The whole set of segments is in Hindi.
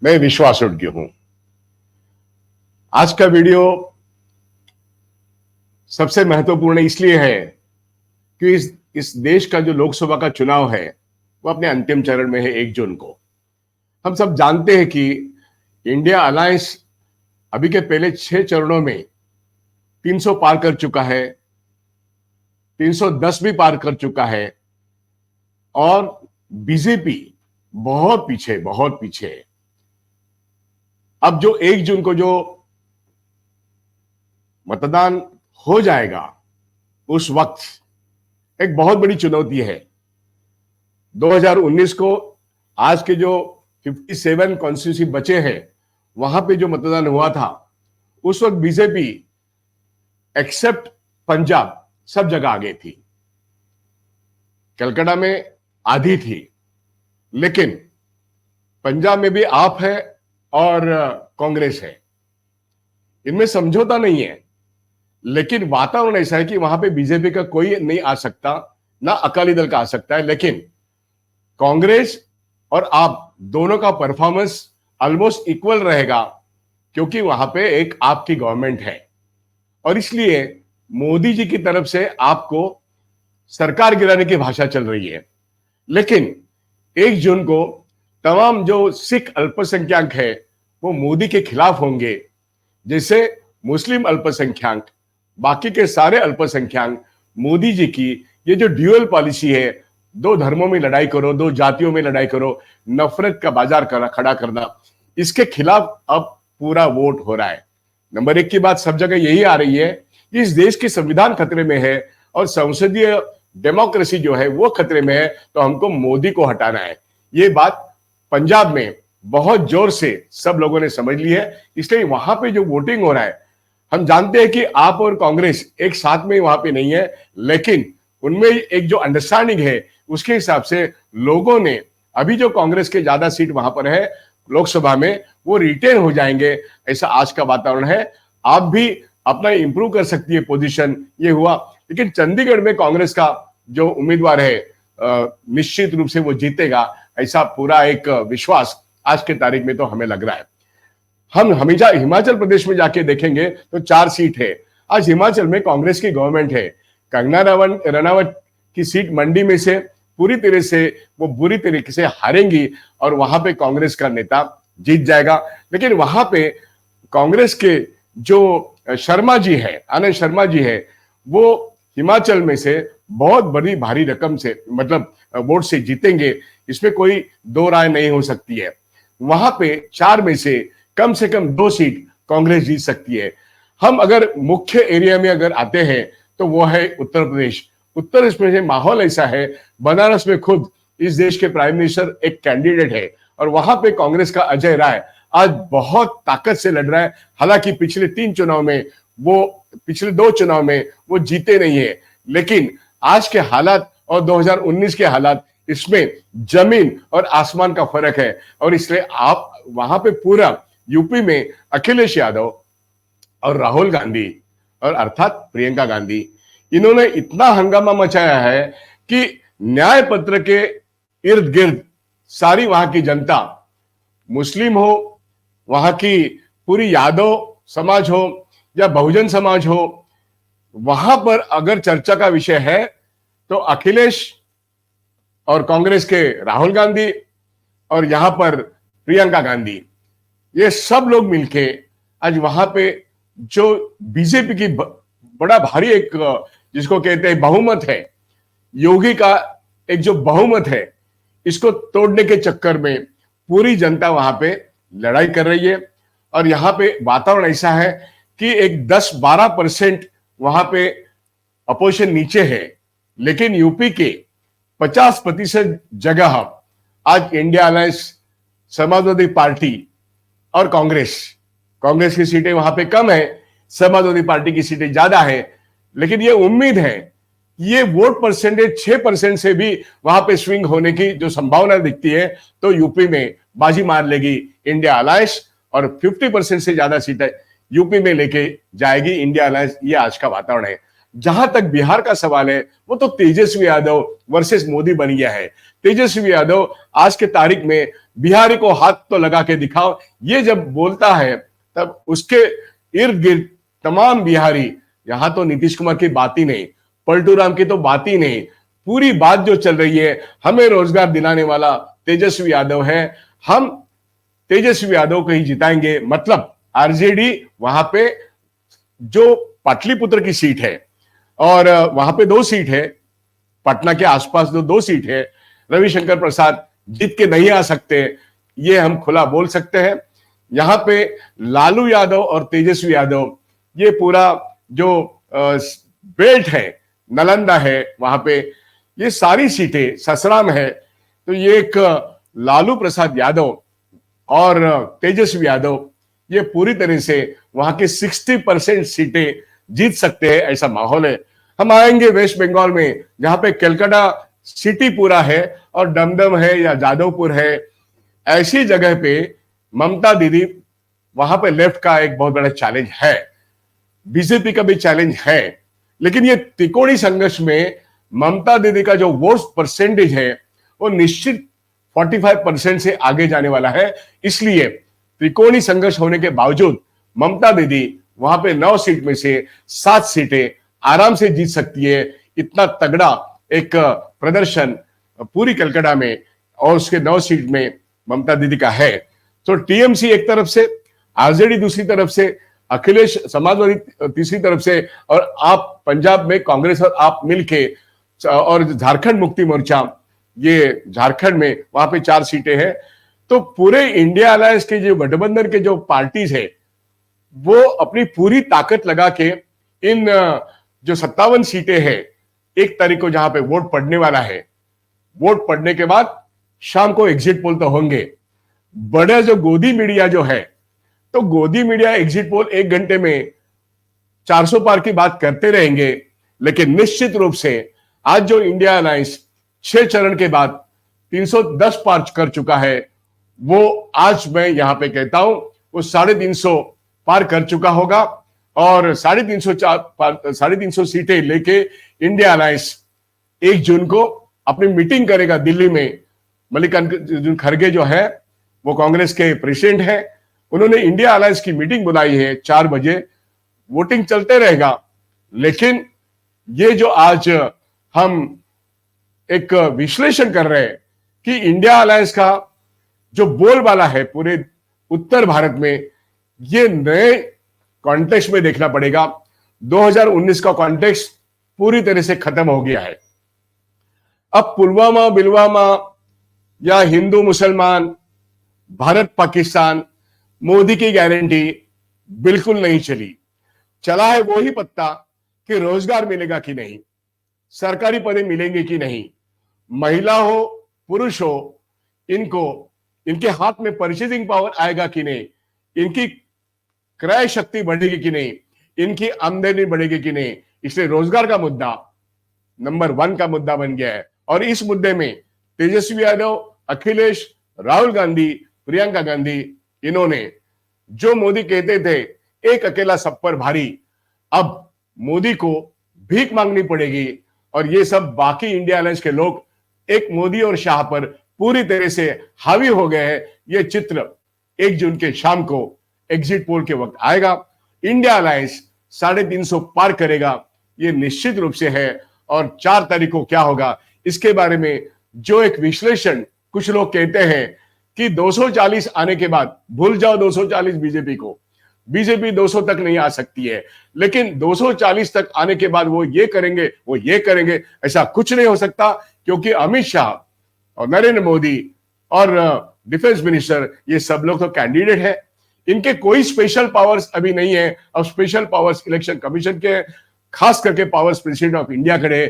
मैं विश्वास उड़गी हूं। आज का वीडियो सबसे महत्वपूर्ण इसलिए है कि इस देश का जो लोकसभा का चुनाव है वो अपने अंतिम चरण में है 1 जून को। हम सब जानते हैं कि इंडिया अलायंस अभी के पहले 6 चरणों में 300 पार कर चुका है, 310 भी पार कर चुका है और बीजेपी बहुत पीछे है। अब जो 1 जून को जो मतदान हो जाएगा उस वक्त एक बहुत बड़ी चुनौती है। 2019 को आज के जो 57 कॉन्स्टिट्यूंसी बचे हैं वहां पे जो मतदान हुआ था उस वक्त बीजेपी एक्सेप्ट पंजाब सब जगह आगे थी, कलकत्ता में आधी थी, लेकिन पंजाब में भी आप है और कांग्रेस है, इनमें समझौता नहीं है। लेकिन वातावरण ऐसा है कि वहां पे बीजेपी का कोई नहीं आ सकता, ना अकाली दल का आ सकता है, लेकिन कांग्रेस और आप दोनों का परफॉर्मेंस ऑलमोस्ट इक्वल रहेगा क्योंकि वहां पे एक आपकी गवर्नमेंट है और इसलिए मोदी जी की तरफ से आपको सरकार गिराने की भाषा चल रही है। लेकिन 1 जून को तमाम जो सिख अल्पसंख्यक है वो मोदी के खिलाफ होंगे, जैसे मुस्लिम अल्पसंख्यक, बाकी के सारे अल्पसंख्यक मोदी जी की ये जो ड्यूअल पॉलिसी है, 2 धर्मों में लड़ाई करो, 2 जातियों में लड़ाई करो, नफरत का बाजार खड़ा करना, इसके खिलाफ अब पूरा वोट हो रहा है। नंबर 1 की बात सब जगह यही आ रही है, इस देश की संविधान खतरे में है और संसदीय डेमोक्रेसी जो है वो खतरे में है, तो हमको मोदी को हटाना है। ये बात पंजाब में बहुत जोर से सब लोगों ने समझ ली है, इसलिए वहां पे जो वोटिंग हो रहा है, हम जानते हैं कि आप और कांग्रेस एक साथ में वहां पे नहीं है, लेकिन उनमें एक जो अंडरस्टैंडिंग है उसके हिसाब से लोगों ने अभी जो कांग्रेस के ज्यादा सीट वहां पर है लोकसभा में वो रिटेन हो जाएंगे, ऐसा आज का वातावरण है। आप भी अपना इंप्रूव कर सकती है पोजीशन, ये हुआ। लेकिन चंडीगढ़ में कांग्रेस का जो उम्मीदवार है निश्चित रूप से वो जीतेगा, ऐसा पूरा एक विश्वास आज के तारीख में तो हमें लग रहा है। हम हमेशा हिमाचल प्रदेश में जाके देखेंगे तो 4 सीट है। आज हिमाचल में कांग्रेस की गवर्नमेंट है, कंगना रनावत की सीट मंडी में से पूरी तरह से वो बुरी तरीके से हारेंगी और वहां पे कांग्रेस का नेता जीत जाएगा। लेकिन वहां पे कांग्रेस के जो शर्मा जी है, आनंद शर्मा जी है, वो हिमाचल में से बहुत बड़ी भारी रकम से मतलब वोट से जीतेंगे, इसमें कोई 2 राय नहीं हो सकती है। वहां पे 4 में से कम 2 सीट कांग्रेस जीत सकती है। हम अगर मुख्य एरिया में अगर आते हैं तो वो है उत्तर प्रदेश। उत्तर प्रदेश में माहौल ऐसा है, बनारस में खुद इस देश के प्राइम मिनिस्टर एक कैंडिडेट है और वहां पे कांग्रेस का अजय राय आज बहुत ताकत से लड़ रहा है। हालांकि पिछले 2 चुनाव में वो जीते नहीं है, लेकिन आज के हालात और 2019 के हालात, इसमें जमीन और आसमान का फर्क है और इसलिए आप वहां पे पूरा यूपी में अखिलेश यादव और राहुल गांधी और अर्थात प्रियंका गांधी, इन्होंने इतना हंगामा मचाया है कि न्याय पत्र के इर्द गिर्द सारी वहां की जनता, मुस्लिम हो, वहां की पूरी यादव समाज हो या बहुजन समाज हो, वहां पर अगर चर्चा का विषय है तो अखिलेश और कांग्रेस के राहुल गांधी और यहां पर प्रियंका गांधी, ये सब लोग मिलके आज वहां पे जो बीजेपी की बड़ा भारी एक जिसको कहते हैं बहुमत है, योगी का एक जो बहुमत है, इसको तोड़ने के चक्कर में पूरी जनता वहां पे लड़ाई कर रही है। और यहां पे वातावरण ऐसा है कि एक 10-12% वहां पे अपोजिशन नीचे है, लेकिन यूपी के 50% जगह आज इंडिया अलायंस, समाजवादी पार्टी और कांग्रेस की सीटें वहां पे कम है, समाजवादी पार्टी की सीटें ज्यादा है। लेकिन ये उम्मीद है ये वोट परसेंटेज 6% से भी वहां पे स्विंग होने की जो संभावना दिखती है, तो यूपी में बाजी मार लेगी इंडिया अलायंस और 50% से ज्यादा सीटें यूपी में लेके जाएगी इंडिया अलायंस। ये आज का वातावरण है। जहां तक बिहार का सवाल है, वो तो तेजस्वी यादव वर्सेस मोदी बन गया है। तेजस्वी यादव आज के तारीख में बिहारी को हाथ तो लगा के दिखाओ, ये जब बोलता है तब उसके इर्द गिर्द तमाम बिहारी, यहां तो नीतीश कुमार की बात ही नहीं, पलटू राम की तो बात ही नहीं, पूरी बात जो चल रही है हमें रोजगार दिलाने वाला तेजस्वी यादव है, हम तेजस्वी यादव को ही जिताएंगे। मतलब आरजेडी वहां पे जो पाटलिपुत्र की सीट है और वहां पे 2 सीट है, पटना के आसपास जो 2 सीट है, रविशंकर प्रसाद जीत के नहीं आ सकते, ये हम खुला बोल सकते हैं। यहां पे लालू यादव और तेजस्वी यादव, ये पूरा जो बेल्ट है, नालंदा है, वहां पे ये सारी सीटें ससराम है, तो ये एक लालू प्रसाद यादव और तेजस्वी यादव ये पूरी तरह से वहां के 60% सीटें जीत सकते हैं, ऐसा माहौल है। हम आएंगे वेस्ट बंगाल में, जहां पे कलकत्ता सिटी पूरा है और डमडम है या जादवपुर है, ऐसी जगह पे ममता दीदी, वहां पे लेफ्ट का एक बहुत बड़ा चैलेंज है, बीजेपी का भी चैलेंज है, लेकिन ये त्रिकोणी संघर्ष में ममता दीदी का जो वोट परसेंटेज है वो निश्चित 45% से आगे जाने वाला है। इसलिए त्रिकोणी संघर्ष होने के बावजूद ममता दीदी वहां पे 9 सीट में से 7 सीटें आराम से जीत सकती है। इतना तगड़ा एक प्रदर्शन पूरी कलकत्ता में और उसके 9 सीट में ममता दीदी का है। तो टीएमसी एक तरफ से, आरजेडी दूसरी तरफ से, अखिलेश समाजवादी तीसरी तरफ से, और आप पंजाब में कांग्रेस और आप मिलके, और झारखंड मुक्ति मोर्चा, ये झारखंड में वहां पे 4 सीटें हैं। तो पूरे इंडिया अलायंस के जो गठबंधन के जो पार्टीज है वो अपनी पूरी ताकत लगा के इन जो 57 सीटें हैं, 1 तारीख को जहां पे वोट पड़ने वाला है, वोट पड़ने के बाद शाम को एग्जिट पोल तो होंगे। बड़ा जो गोदी मीडिया जो है, तो गोदी मीडिया एग्जिट पोल 1 घंटे में 400 पार की बात करते रहेंगे, लेकिन निश्चित रूप से आज जो इंडिया अलायंस 6 चरण के बाद 310 पार कर चुका है, वो आज मैं यहां पे कहता हूं वो 350 पार कर चुका होगा, और 350 सीटें लेके इंडिया अलायंस 1 जून को अपनी मीटिंग करेगा दिल्ली में। मल्लिकार्जुन खड़गे जो है वो कांग्रेस के प्रेसिडेंट है, उन्होंने इंडिया अलायंस की मीटिंग बुलाई है 4 बजे। वोटिंग चलते रहेगा, लेकिन ये जो आज हम एक विश्लेषण कर रहे हैं कि इंडिया अलायंस का जो बोलबाला है पूरे उत्तर भारत में, ये नए कॉन्टेक्स्ट में देखना पड़ेगा। 2019 का कॉन्टेक्स्ट पूरी तरह से खत्म हो गया है। अब पुलवामा बिलवामा या हिंदू मुसलमान, भारत पाकिस्तान, मोदी की गारंटी बिल्कुल नहीं चली। चला है वही पत्ता कि रोजगार मिलेगा कि नहीं, सरकारी पदे मिलेंगे कि नहीं, महिला हो पुरुष हो, इनके हाथ में परचेजिंग पावर आएगा कि नहीं, इनकी क्रय शक्ति बढ़ेगी कि नहीं, इनकी आमदनी बढ़ेगी कि नहीं। इसलिए रोजगार का मुद्दा नंबर 1 का मुद्दा बन गया है। और इस मुद्दे में तेजस्वी यादव, अखिलेश, राहुल गांधी, प्रियंका गांधी, इन्होंने जो मोदी कहते थे एक अकेला सब पर भारी, अब मोदी को भीख मांगनी पड़ेगी। और ये सब बाकी इंडिया अलायंस के लोग एक मोदी और शाह पर पूरी तरह से हावी हो गए हैं। ये चित्र 1 जून के शाम को एग्जिट पोल के वक्त आएगा। इंडिया अलायंस 350 पार करेगा, ये निश्चित रूप से है। और 4 तारीख को क्या होगा इसके बारे में जो एक विश्लेषण, कुछ लोग कहते हैं कि 240 आने के बाद भूल जाओ 240 बीजेपी को, बीजेपी 200 तक नहीं आ सकती है, लेकिन 240 तक आने के बाद वो ये करेंगे, वो ये करेंगे, ऐसा कुछ नहीं हो सकता। क्योंकि अमित शाह और नरेंद्र मोदी और डिफेंस मिनिस्टर, ये सब लोग तो कैंडिडेट है, इनके कोई स्पेशल पावर्स अभी नहीं है। अब स्पेशल पावर्स इलेक्शन कमीशन के, खास करके पावर्स प्रेसिडेंट ऑफ इंडिया करे।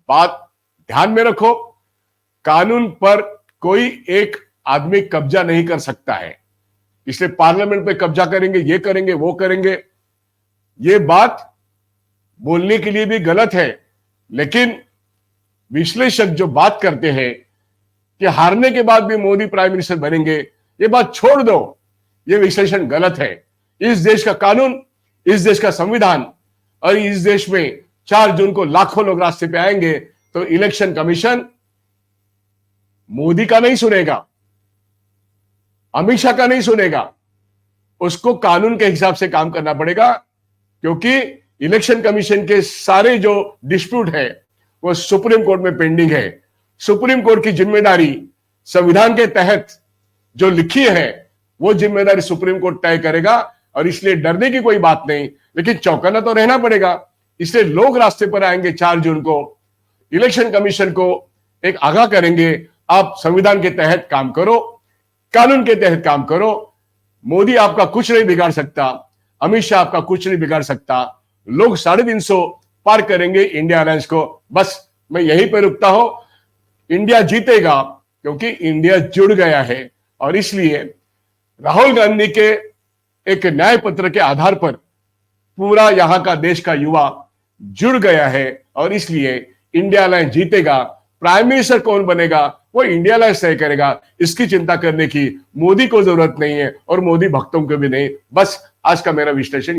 बात ध्यान में रखो, कानून पर कोई एक आदमी कब्जा नहीं कर सकता है, इसलिए पार्लियामेंट पे कब्जा करेंगे, ये करेंगे, वो करेंगे, ये बात बोलने के लिए भी गलत है। लेकिन विश्लेषक जो बात करते हैं कि हारने के बाद भी मोदी प्राइम मिनिस्टर बनेंगे, ये बात छोड़ दो, ये विश्लेषण गलत है। इस देश का कानून, इस देश का संविधान, और इस देश में 4 जून को लाखों लोग रास्ते पे आएंगे, तो इलेक्शन कमीशन मोदी का नहीं सुनेगा, अमित शाह का नहीं सुनेगा, उसको कानून के हिसाब से काम करना पड़ेगा, क्योंकि इलेक्शन कमीशन के सारे जो डिस्प्यूट है वो सुप्रीम कोर्ट में पेंडिंग है। सुप्रीम कोर्ट की जिम्मेदारी संविधान के तहत जो लिखी है वो जिम्मेदारी सुप्रीम कोर्ट तय करेगा, और इसलिए डरने की कोई बात नहीं, लेकिन चौकन्ना तो रहना पड़ेगा। इसलिए लोग रास्ते पर आएंगे 4 जून को, इलेक्शन कमीशन को एक आगाह करेंगे, आप संविधान के तहत काम करो, कानून के तहत काम करो। मोदी आपका कुछ नहीं बिगाड़ सकता, अमित शाह आपका कुछ नहीं बिगाड़ सकता। लोग 350 पार करेंगे इंडिया अलायंस को। बस मैं यहीं पर रुकता हूं। इंडिया जीतेगा क्योंकि इंडिया जुड़ गया है, और इसलिए राहुल गांधी के एक न्याय पत्र के आधार पर पूरा यहां का देश का युवा जुड़ गया है, और इसलिए इंडिया अलायंस जीतेगा। प्राइम मिनिस्टर कौन बनेगा वो इंडिया अलायंस तय करेगा। इसकी चिंता करने की मोदी को जरूरत नहीं है, और मोदी भक्तों को भी नहीं। बस आज का मेरा विश्लेषण